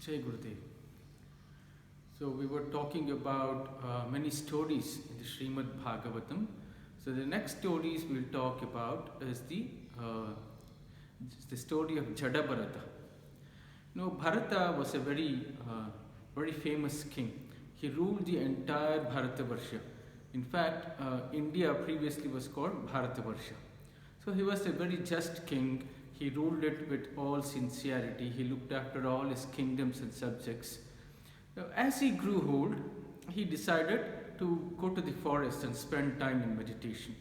Jai Gurudev. So we were talking about many stories in the Srimad Bhagavatam. So the next stories we'll talk about is the story of Jadabharata. Bharata was a very famous king. He ruled the entire Bharatavarsha. In fact, India previously was called Bharatavarsha. So he was a very just king. He ruled it with all sincerity. He looked after all his kingdoms and subjects. Now, as he grew old, he decided to go to the forest and spend time in meditation.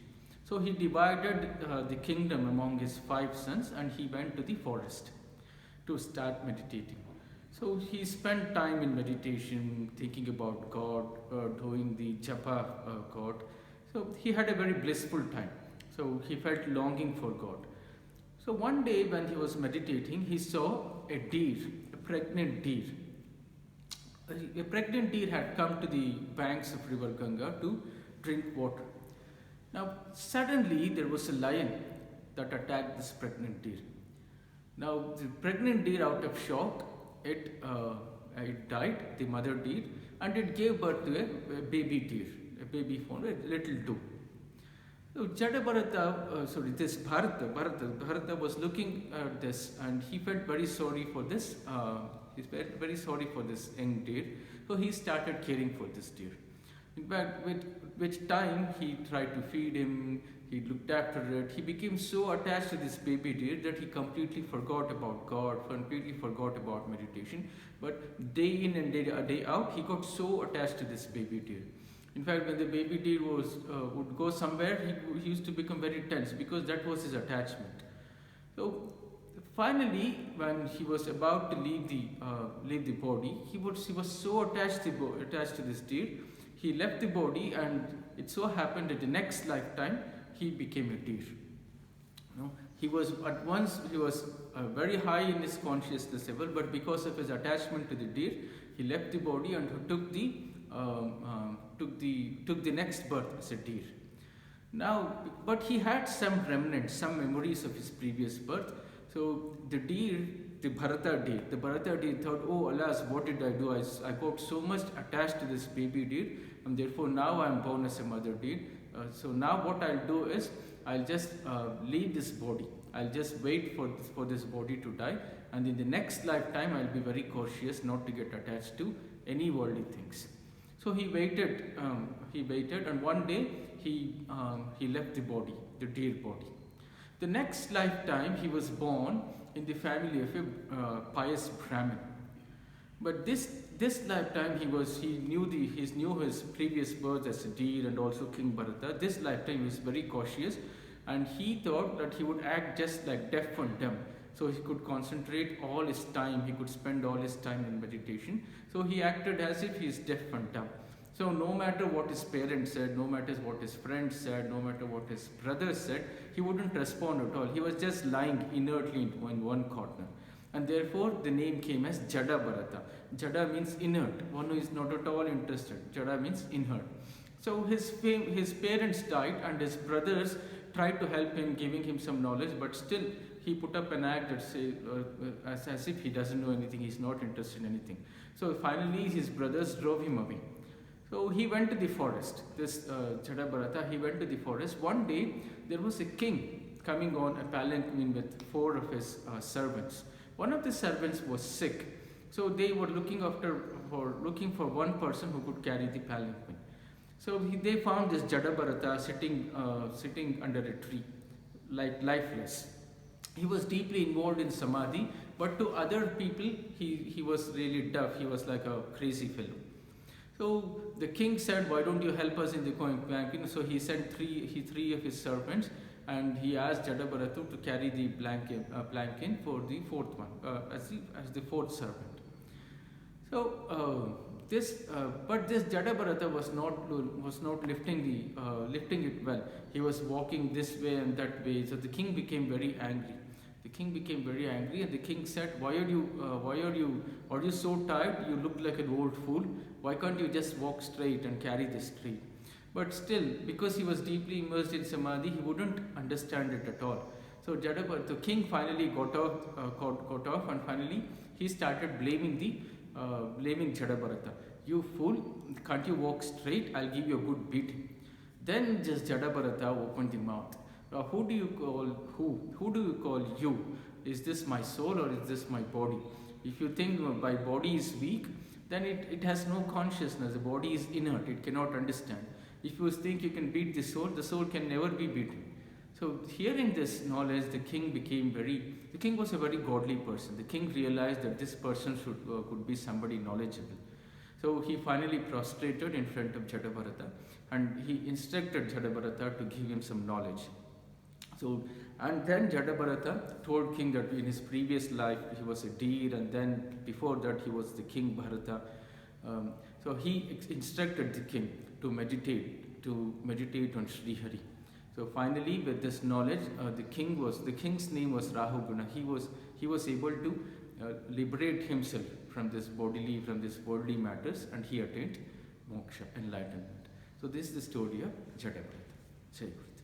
So he divided the kingdom among his 5 sons and he went to the forest to start meditating. So he spent time in meditation, thinking about God, doing the japa God. So he had a very blissful time. So he felt longing for God. So one day when he was meditating, he saw a deer, a pregnant deer. A pregnant deer had come to the banks of river Ganga to drink water. Now suddenly there was a lion that attacked this pregnant deer. Now the pregnant deer, out of shock, it died, the mother deer, and it gave birth to a baby deer, a baby fawn, a little doe. So Bharata was looking at this and he felt very sorry for this. He felt very sorry for this young deer. So he started caring for this deer. In fact, with which time he tried to feed him, he looked after it. He became so attached to this baby deer that he completely forgot about God, completely forgot about meditation. But day in and day out, he got so attached to this baby deer. In fact, when the baby deer would go somewhere, he used to become very tense because that was his attachment. So finally, when he was about to leave the body, he was so attached to this deer. He left the body, and it so happened that the next lifetime he became a deer. He was very high in his consciousness level, but because of his attachment to the deer, he left the body and took the next birth as a deer. Now, but he had some remnants, some memories of his previous birth. So the Bharata deer thought, oh alas, what did I do? I got so much attached to this baby deer, and therefore now I am born as a mother deer. So now what I'll do is, I'll just leave this body. I'll just wait for this body to die, and in the next lifetime I'll be very cautious not to get attached to any worldly things. So he waited, and one day he left the body, the deer body. The next lifetime he was born in the family of a pious Brahmin. But this lifetime he knew his previous birth as a deer and also King Bharata. This lifetime he was very cautious, and he thought that he would act just like deaf and dumb. So he could concentrate all his time, he could spend all his time in meditation. So he acted as if he is deaf and dumb. So no matter what his parents said, no matter what his friends said, no matter what his brothers said, he wouldn't respond at all. He was just lying inertly in one corner. And therefore the name came as Jadabharata. Jada means inert, one who is not at all interested. Jada means inert. So his parents died, and his brothers tried to help him, giving him some knowledge, but still he put up an act that say as if he doesn't know anything, he's not interested in anything. So finally his brothers drove him away. So he went to the forest. This Jadabharata, he went to the forest. One day there was a king coming on a palanquin with 4 of his servants. One of the servants was sick, so they were looking for one person who could carry the palanquin. So they found this Jadabharata sitting under a tree, like lifeless. He was deeply involved in samadhi, but to other people he was really deaf. He was like a crazy fellow. So the king said, why don't you help us in the palanquin? So he sent three of his servants, and he asked Jadabharata to carry the palanquin for the 4th one, as the 4th servant. So this Jadabharata was not lifting it well. He was walking this way and that way. So the king became very angry. And the king said, are you so tired? You look like an old fool. Why can't you just walk straight and carry this tree? But still, because he was deeply immersed in samadhi, he wouldn't understand it at all. So Jadabharata, the king finally got off, and finally he started blaming Jadabharata. You fool, can't you walk straight? I'll give you a good beating. Then just Jadabharata opened the mouth. Who do you call who? Who do you call you? Is this my soul or is this my body? If you think my body is weak, then it has no consciousness. The body is inert, it cannot understand. If you think you can beat the soul can never be beaten. So hearing this knowledge, the king was a very godly person. The king realized that this person could be somebody knowledgeable. So he finally prostrated in front of Jadabharata, and he instructed Jadabharata to give him some knowledge. So, and then Jadabharata told king that in his previous life he was a deer, and then before that he was the king Bharata. So he instructed the king to meditate on Sri Hari. So finally, with this knowledge, the king's name was Rahuguna. He was able to liberate himself from this worldly matters, and he attained moksha, enlightenment. So this is the story of Jadabharata. Jai Guru.